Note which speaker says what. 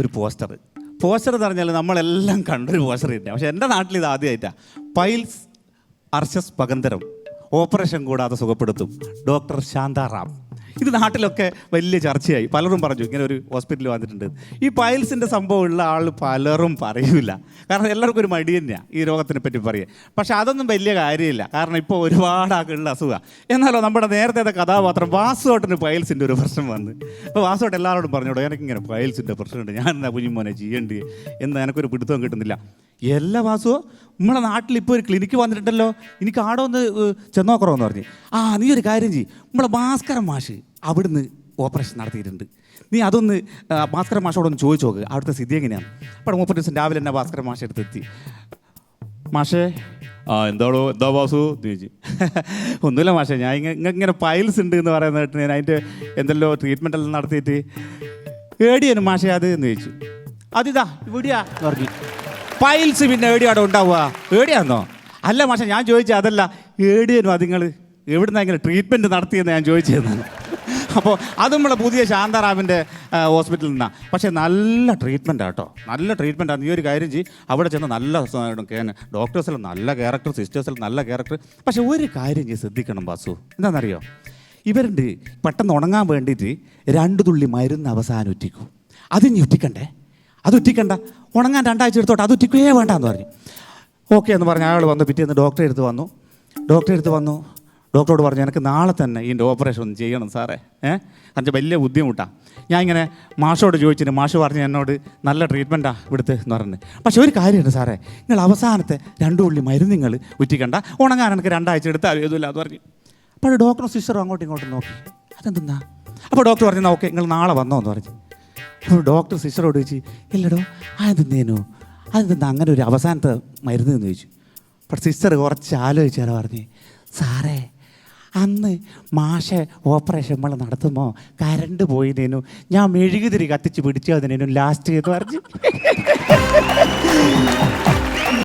Speaker 1: ഒരു പോസ്റ്റർ എന്ന് പറഞ്ഞാൽ നമ്മളെല്ലാം കണ്ടൊരു പോസ്റ്റർ ഇല്ല. പക്ഷെ എൻ്റെ നാട്ടിൽ ഇത് ആദ്യമായിട്ടാണ്. പൈൽസ് അർശസ് പകന്തരം ഓപ്പറേഷൻ കൂടാതെ സുഖപ്പെടുത്തും ഡോക്ടർ ശാന്താറാം. ഇത് നാട്ടിലൊക്കെ വലിയ ചർച്ചയായി. പലരും പറഞ്ഞു ഇങ്ങനെ ഒരു ഹോസ്പിറ്റലിൽ വന്നിട്ടുണ്ട്. ഈ പൈൽസിൻ്റെ സംഭവം ഉള്ള ആൾ പലരും പറയൂല, കാരണം എല്ലാവർക്കും ഒരു മടി തന്നെയാണ് ഈ രോഗത്തിനെ പറ്റി പറയുക. പക്ഷെ അതൊന്നും വലിയ കാര്യമില്ല, കാരണം ഇപ്പോൾ ഒരുപാട് ആൾക്കുള്ള അസുഖമാണ്. എന്നാലോ നമ്മുടെ നേരത്തെ കഥാപാത്രം വാസുവേട്ടന് പൈൽസിൻ്റെ ഒരു പ്രശ്നം വന്ന്. അപ്പോൾ വാസുവേട്ടൻ എല്ലാവരോടും പറഞ്ഞോളൂ എനിക്കിങ്ങനെ പൈൽസിൻ്റെ പ്രശ്നമുണ്ട്, ഞാൻ എന്നാ കുഞ്ഞുമോനെ ചെയ്യേണ്ടി എന്ന് എനിക്കൊരു പിടുത്തവും കിട്ടുന്നില്ല. എല്ലാ വാസുവോ നമ്മളെ നാട്ടിൽ ഇപ്പോൾ ഒരു ക്ലിനിക്ക് വന്നിട്ടുണ്ടല്ലോ, എനിക്ക് ആടെ ഒന്ന് ചെന്നോക്കറോന്ന് പറഞ്ഞ്. നീ ഒരു കാര്യം ചെയ്യും, നമ്മളെ ഭാസ്കരൻ മാഷ് അവിടുന്ന് ഓപ്പറേഷൻ നടത്തിയിട്ടുണ്ട്, നീ അതൊന്ന് ഭാസ്കരൻ മാഷോടൊന്ന് ചോദിച്ചു നോക്ക് അവിടുത്തെ സ്ഥിതി എങ്ങനെയാണ്. അപ്പോൾ 30 ദിവസം രാവിലെ തന്നെ ഭാസ്കരൻ മാഷ് എടുത്തെത്തി. മാഷേ എന്താ വാസു എന്ന് ചോദിച്ചു. ഒന്നുമില്ല മാഷേ, ഞാൻ ഇങ്ങനെ പൈൽസ് ഉണ്ട് എന്ന് പറയുന്ന കേട്ട് ഞാൻ അതിൻ്റെ എന്തെല്ലോ ട്രീറ്റ്മെൻ്റ് എല്ലാം നടത്തിയിട്ട് ഏടിയാണ് മാഷേ അത് എന്ന് ചോദിച്ചു. അതിതാ ഇവിടെയാ പറഞ്ഞു. പൈൽസ് പിന്നെ ഏടിയാടോ ഉണ്ടാവുക, ഏടിയാന്നോ? അല്ല മാഷേ ഞാൻ ചോദിച്ചത് അതല്ല, ഏടിയനോ അത് നിങ്ങൾ എവിടുന്ന ഇങ്ങനെ ട്രീറ്റ്മെൻറ്റ് നടത്തിയെന്ന് ഞാൻ ചോദിച്ചതെന്നാണ്. അപ്പോൾ അത് നമ്മളെ പുതിയ ശാന്താറാമിൻ്റെ ഹോസ്പിറ്റലിൽ നിന്നാണ്. പക്ഷേ നല്ല ട്രീറ്റ്മെൻറ്റാണ് കേട്ടോ, നല്ല ട്രീറ്റ്മെൻറ്റാണ്. ഈ ഒരു കാര്യം ചെയ്യും, അവിടെ ചെന്ന് നല്ല ഡോക്ടേഴ്സെല്ലാം നല്ല ക്യാരക്ടർ, സിസ്റ്റേഴ്സെല്ലാം നല്ല ക്യാരക്ടർ. പക്ഷേ ഒരു കാര്യം ചെയ്ത് ശ്രദ്ധിക്കണം ബാസു, എന്താണെന്നറിയോ? ഇവരുണ്ട് പെട്ടെന്ന് ഉണങ്ങാൻ വേണ്ടിയിട്ട് 2 തുള്ളി മരുന്ന് അവസാനം ഉറ്റിക്കും. അതിനി ഉറ്റിക്കണ്ടേ? അത് ഉറ്റിക്കണ്ട, ഉണങ്ങാൻ 2 ആഴ്ച എടുത്തോട്ടെ, അത് ഉറ്റിക്കുകയേ വേണ്ടെന്ന് പറഞ്ഞു. ഓക്കെ എന്ന് പറഞ്ഞ അയാൾ വന്നു. പിറ്റേന്ന് ഡോക്ടറെ അടുത്ത് വന്നു. ഡോക്ടറോട് പറഞ്ഞു എനിക്ക് നാളെ തന്നെ ഇതിൻ്റെ ഓപ്പറേഷൻ ഒന്ന് ചെയ്യണം സാറേ, അതിൻ്റെ വലിയ ബുദ്ധിമുട്ടാണ്. ഞാൻ ഇങ്ങനെ മാഷോട് ചോദിച്ചിട്ട് മാഷ് പറഞ്ഞു എന്നോട് നല്ല ട്രീറ്റ്മെൻറ്റാണ് ഇവിടുത്തെ എന്ന് പറഞ്ഞു. പക്ഷേ ഒരു കാര്യമുണ്ട് സാറേ, നിങ്ങൾ അവസാനത്തെ 2 തുള്ളി മരുന്ന് നിങ്ങൾ ഉറ്റിക്കണ്ട, ഉണങ്ങാൻ എനിക്ക് 2 ആഴ്ച എടുത്താൽ ഏതുമില്ല എന്ന് പറഞ്ഞു. അപ്പോൾ ഡോക്ടറും സിസ്റ്ററും അങ്ങോട്ടും ഇങ്ങോട്ടും നോക്കി, അതെന്താ? അപ്പോൾ ഡോക്ടർ പറഞ്ഞു ഓക്കെ നിങ്ങൾ നാളെ വന്നോ എന്ന് പറഞ്ഞു. അപ്പോൾ ഡോക്ടർ സിസ്റ്ററോട് ചോദിച്ചു ഇല്ലടോ അതെന്തേനു അങ്ങനെ ഒരു അവസാനത്തെ മരുന്ന് എന്ന് ചോദിച്ചു. അപ്പോൾ സിസ്റ്റർ കുറച്ച് ആലോചിച്ചാലോ പറഞ്ഞ് സാറേ അന്ന് മാഷെ ഓപ്പറേഷൻ നമ്മൾ നടത്തുമ്പോൾ കരണ്ട് പോയിനേനു, ഞാൻ മെഴുകുതിരി കത്തിച്ച് പിടിച്ചു അതിനേനു ലാസ്റ്റ് എന്ന് പറഞ്ഞു.